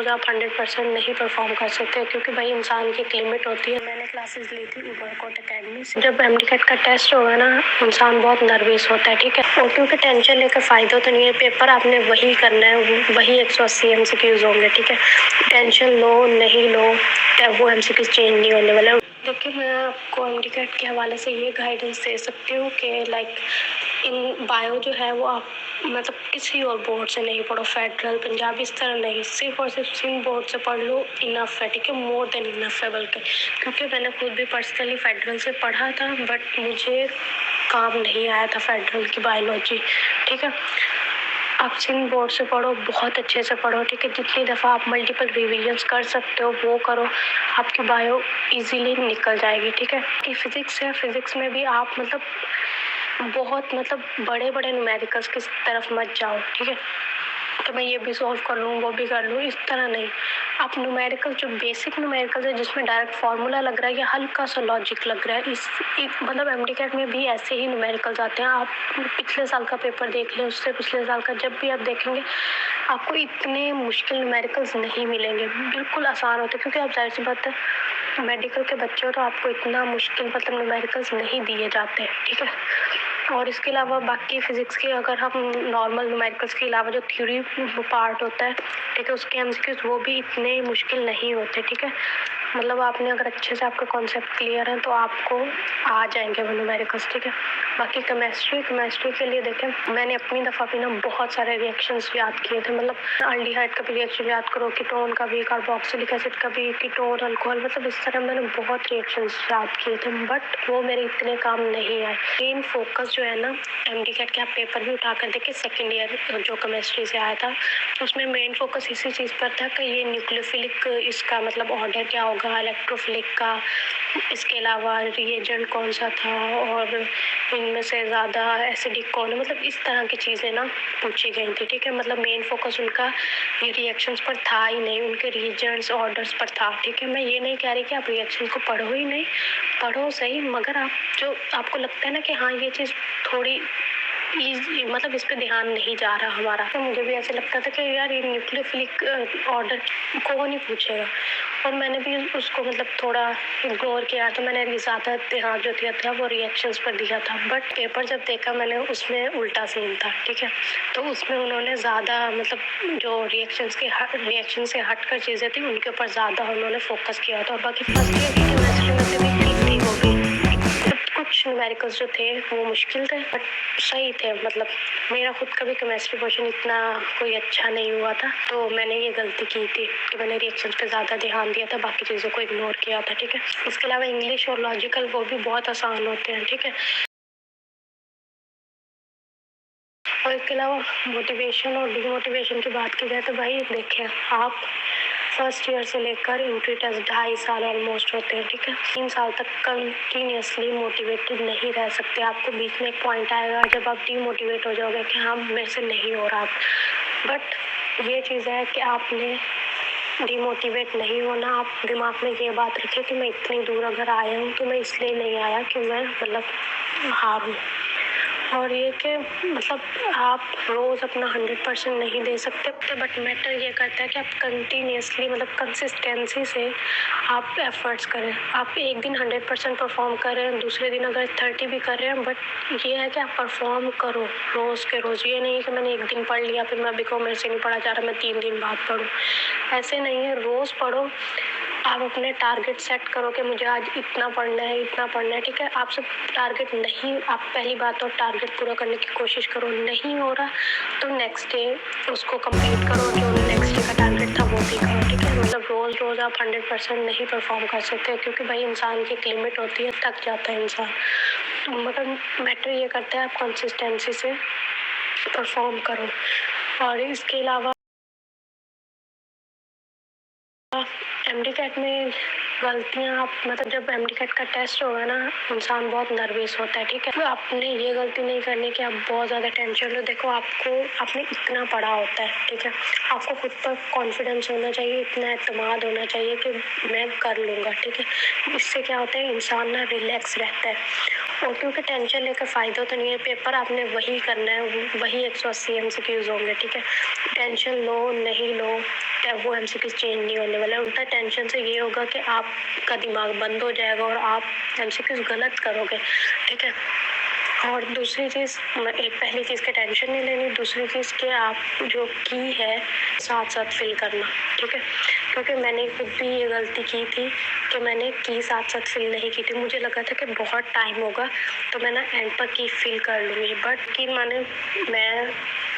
रोज़ आप 100% नहीं परफॉर्म कर सकते, क्योंकि भाई इंसान की एक लिमिट होती है। मैंने क्लासेस ली थी वर्कआउट अकेडमी से। जब MCAT का टेस्ट होगा ना, इंसान बहुत नर्वस होता है, ठीक है। और क्योंकि टेंशन लेकर फ़ायदा तो नहीं है, पेपर आपने वही करना है, वही 180 MCQs होंगे, ठीक है। टेंशन लो नहीं लो, वो MCQs चेंज नहीं होने वाला। देखिए, मैं आपको MCAT के हवाले से ये गाइडेंस दे सकती हूँ कि लाइक इन बायो जो है वो आप मतलब किसी और बोर्ड से नहीं पढ़ो, फेडरल, पंजाब, इस तरह नहीं, सिर्फ और सिर्फ सिंध बोर्ड से पढ़ लो, इनफ है, ठीक है। मोर देन इनफ है बल्कि, क्योंकि मैंने खुद भी पर्सनली फेडरल से पढ़ा था, बट मुझे काम नहीं आया था फेडरल की बायोलॉजी, ठीक है। आप सिंध बोर्ड से पढ़ो, बहुत अच्छे से पढ़ो, ठीक है। जितनी दफ़ा आप मल्टीपल रिविजन्स कर सकते हो वो करो, आपकी बायो इजीली निकल जाएगी, ठीक है। कि फिज़िक्स है, फिज़िक्स में भी आप बहुत बड़े बड़े न्यूमेरिकल्स की तरफ मत जाओ, ठीक है। तो मैं ये भी सॉल्व कर लूँ, वो भी कर लूँ, इस तरह नहीं। आप न्यूमेरिकल जो बेसिक न्यूमेरिकल्स है, जिसमें डायरेक्ट फार्मूला लग रहा है या हल्का सा लॉजिक लग रहा है, MCAT में भी ऐसे ही न्यूमेरिकल्स आते हैं। आप पिछले साल का पेपर देख लें, उससे पिछले साल का, जब भी आप देखेंगे आपको इतने मुश्किल न्यूमेरिकल्स नहीं मिलेंगे, बिल्कुल आसान होते हैं, क्योंकि आप जाहिर सी बात है मेडिकल के बच्चे हो, तो आपको इतना मुश्किल न्यूमेरिकल्स नहीं दिए जाते, ठीक है। और इसके अलावा बाकी फिज़िक्स के, अगर हम नॉर्मल न्यूमेरिकल्स के अलावा जो थ्योरी पार्ट होता है, ठीक है, उसके MCQs वो भी इतने मुश्किल नहीं होते, ठीक है। आपने अगर अच्छे से आपका कॉन्सेप्ट क्लियर है तो आपको आ जाएंगे वो न्यूमेरिकल्स, ठीक है। बाकी केमिस्ट्री के लिए देखें, मैंने अपनी दफ़ा भी ना बहुत सारे रिएक्शंस याद किए थे। अल्डिहाइड का भी रिएक्शन याद करो, कीटोन का भी, कार्बोक्सिलिक एसिड का भी, कीटोन, अल्कोहल, इस तरह मैंने बहुत रिएक्शंस याद किए थे, बट वो मेरे इतने काम नहीं आए। मेन फोकस जो है ना, MCAT के आप पेपर भी उठा कर देखिए, सेकेंड ईयर जो केमिस्ट्री से आया था, उसमें मेन फोकस इसी चीज़ पर था कि ये न्यूक्लियोफिलिक, इसका ऑर्डर क्या होगा, इलेक्ट्रोफिलिक का, इसके अलावा रिएजेंट कौन सा था, और इनमें से ज़्यादा एसिडिक कौन है, इस तरह की चीज़ें ना पूछी गई थी, ठीक है। मेन फोकस उनका ये रिएक्शंस पर था ही नहीं, उनके रिएजेंट्स ऑर्डर्स पर था, ठीक है। मैं ये नहीं कह रही कि आप रिएक्शन को पढ़ो ही नहीं, पढ़ो सही, मगर आप जो आपको लगता है ना कि हाँ ये चीज़ थोड़ी इस पे ध्यान नहीं जा रहा हमारा, तो मुझे भी ऐसे लगता था कि यार ये न्यूक्लियोफिलिक ऑर्डर कौन ही पूछेगा, और मैंने भी उसको थोड़ा इग्नोर किया, तो मैंने ज़्यादा ध्यान जो दिया था वो रिएक्शंस पर दिया था। बट पेपर जब देखा मैंने, उसमें उल्टा सीन था, ठीक है। तो उसमें उन्होंने ज़्यादा जो रिएक्शन से हटकर चीज़ें थी उनके ऊपर ज़्यादा उन्होंने फोकस किया था। और बाकी फर्स्ट ईयर की केमिस्ट्री में से भी ठीक थी वो भी, कुछ न्यूमेरिकल्स जो थे वो मुश्किल थे, बट सही थे। मेरा खुद का भी केमिस्ट्री पोर्शन इतना कोई अच्छा नहीं हुआ था, तो मैंने ये गलती की थी कि मैंने रिएक्शंस पे ज़्यादा ध्यान दिया था, बाकी चीज़ों को इग्नोर किया था, ठीक है। इसके अलावा इंग्लिश और लॉजिकल वो भी बहुत आसान होते हैं, ठीक है। और इसके अलावा मोटिवेशन और डिमोटिवेशन की बात की जाए तो भाई देखिए, आप फर्स्ट ईयर से लेकर इंट्री टेस्ट 2.5 साल ऑलमोस्ट होते हैं, ठीक है। 3 साल तक कंटिन्यूसली मोटिवेटेड नहीं रह सकते। आपको बीच में एक पॉइंट आएगा जब आप डीमोटिवेट हो जाओगे कि हाँ मेरे से नहीं हो रहा, बट ये चीज़ है कि आपने डीमोटिवेट नहीं होना। आप दिमाग में ये बात रखें कि मैं इतनी दूर अगर आया हूँ तो मैं इसलिए नहीं आया कि मैं हारूँ। और ये कि आप रोज़ अपना 100% नहीं दे सकते, बट मैटर ये करता है कि आप कंटिन्यूसली कंसिस्टेंसी से आप एफर्ट्स करें। आप एक दिन 100% परफॉर्म करें, दूसरे दिन अगर 30 भी कर रहे हैं, बट ये है कि आप परफॉर्म करो रोज़ के रोज़। ये नहीं कि मैंने एक दिन पढ़ लिया फिर मैं अभी को मेरे से नहीं पढ़ा जा रहा, मैं 3 दिन बाद पढ़ूँ, ऐसे नहीं है। रोज़ पढ़ो, आप अपने टारगेट सेट करो कि मुझे आज इतना पढ़ना है, ठीक है। आप सब टारगेट नहीं, आप पहली बात तो टारगेट पूरा करने की कोशिश करो, नहीं हो रहा तो नेक्स्ट डे उसको कंप्लीट करो, जो नेक्स्ट डे का टारगेट था वो भी करो, ठीक है। रोज़ आप 100% नहीं परफॉर्म कर सकते, क्योंकि भाई इंसान की एक लिमिट होती है, थक जाता है इंसान। मगर मैटर ये करता है आप कंसिस्टेंसी से परफॉर्म करो। और इसके अलावा MCAT में गलतियाँ आप जब MCAT का टेस्ट होगा ना, इंसान बहुत नर्वस होता है, ठीक है। तो आपने ये गलती नहीं करनी कि आप बहुत ज़्यादा टेंशन लो। देखो, आपने इतना पढ़ा होता है, ठीक है। आपको खुद पर कॉन्फिडेंस होना चाहिए, इतना एतमाद होना चाहिए कि मैं कर लूँगा, ठीक है। इससे क्या होता है, इंसान ना रिलैक्स रहता है। और क्योंकि टेंशन लेकर फ़ायदा तो नहीं है, पेपर आपने वही करना है, वही 180 MCQs होंगे, ठीक है। टेंशन लो नहीं लो, वो एमसीक्यूज चेंज नहीं होने वाला। उल्टा टेंशन से ये होगा कि आपका दिमाग बंद हो जाएगा और आप एमसीक्यूज गलत करोगे, ठीक है। और दूसरी चीज़, एक पहली चीज़ की टेंशन नहीं लेनी, दूसरी चीज़ कि आप जो की है साथ साथ फिल करना, ठीक है। क्योंकि मैंने खुद भी ये गलती की थी कि मैंने की साथ साथ फिल नहीं की थी। मुझे लगा था कि बहुत टाइम होगा तो मैं ना एंड पर की फिल कर लूँगी, बट कि मैं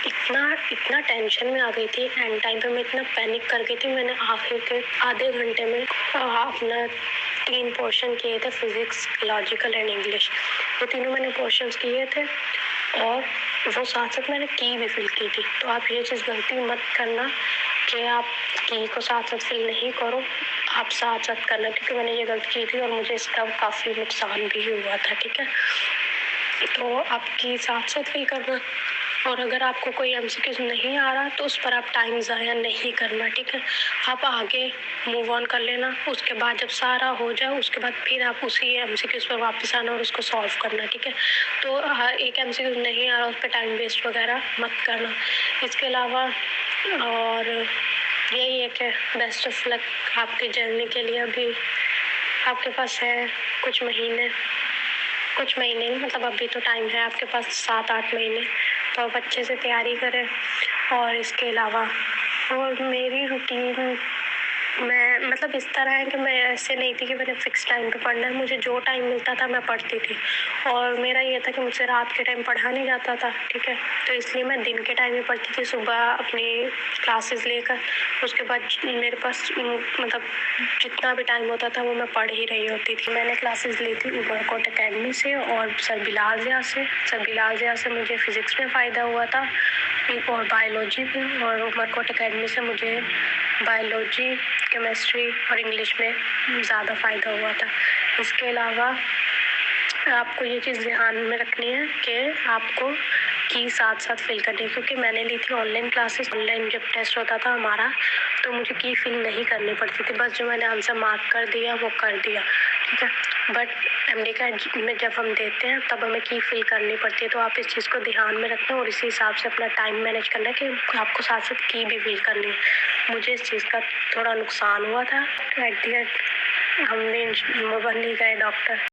इतना टेंशन में आ गई थी, एंड टाइम पे मैं इतना पैनिक कर गई थी। मैंने आखिर के आधे घंटे में अपना 3 पोर्शन किए थे, फिजिक्स, लॉजिकल एंड इंग्लिश। ये तीनों मैंने पोर्शंस किए थे और वो साथ साथ मैंने की भी फिल की थी। तो आप ये चीज़ गलती मत करना कि आप की को साथ साथ फिल नहीं करो, आप साथ साथ करना, क्योंकि मैंने ये गलती की थी और मुझे इसका काफ़ी नुकसान भी हुआ था, ठीक है। तो आप की साथ साथ फिल करना, और अगर आपको कोई एमसीक्यूज नहीं आ रहा तो उस पर आप टाइम ज़ाया नहीं करना, ठीक है। आप आगे मूव ऑन कर लेना, उसके बाद जब सारा हो जाए उसके बाद फिर आप उसी एमसीक्यूज पर वापस आना और उसको सॉल्व करना, ठीक है। तो एक एमसीक्यूज नहीं आ रहा उस पर टाइम वेस्ट वगैरह मत करना। इसके अलावा और यही है कि बेस्ट ऑफ लक आपकी जर्नी के लिए। अभी आपके पास है कुछ महीने मतलब अभी तो टाइम है आपके पास 7-8 महीने, तो आप अच्छे से तैयारी करें। और इसके अलावा और मेरी रूटीन मैं मतलब इस तरह है कि मैं ऐसे नहीं थी कि मैंने फिक्स टाइम पे पढ़ना है। मुझे जो टाइम मिलता था मैं पढ़ती थी, और मेरा ये था कि मुझसे रात के टाइम पढ़ा नहीं जाता था, ठीक है। तो इसलिए मैं दिन के टाइम में पढ़ती थी, सुबह अपनी क्लासेस लेकर। उसके बाद मेरे पास मतलब जितना भी टाइम होता था वो मैं पढ़ ही रही होती थी। मैंने क्लासेस ली थी उमरकोट अकेडमी से और सर बिलाल ज़िया से मुझे फ़िज़िक्स में फ़ायदा हुआ था और बायोलॉजी में, और उमरकोट अकेडमी से मुझे बायोलॉजी, केमिस्ट्री और इंग्लिश में ज़्यादा फ़ायदा हुआ था। इसके अलावा आपको ये चीज़ ध्यान में रखनी है कि आपको की साथ साथ फिल करनी है, क्योंकि मैंने ली थी ऑनलाइन क्लासेस। ऑनलाइन जब टेस्ट होता था हमारा तो मुझे की फिल नहीं करनी पड़ती थी, बस जो मैंने आंसर मार्क कर दिया वो कर दिया, ठीक है। बट एमडीकैट में जब हम देते हैं तब हमें की फिल करनी पड़ती है। तो आप इस चीज़ को ध्यान में रखना और इसी हिसाब से अपना टाइम मैनेज करना है कि आपको साथ साथ की भी फिल करनी है। मुझे इस चीज़ का थोड़ा नुकसान हुआ था, तो एट द एंड हमने बन ही गए डॉक्टर।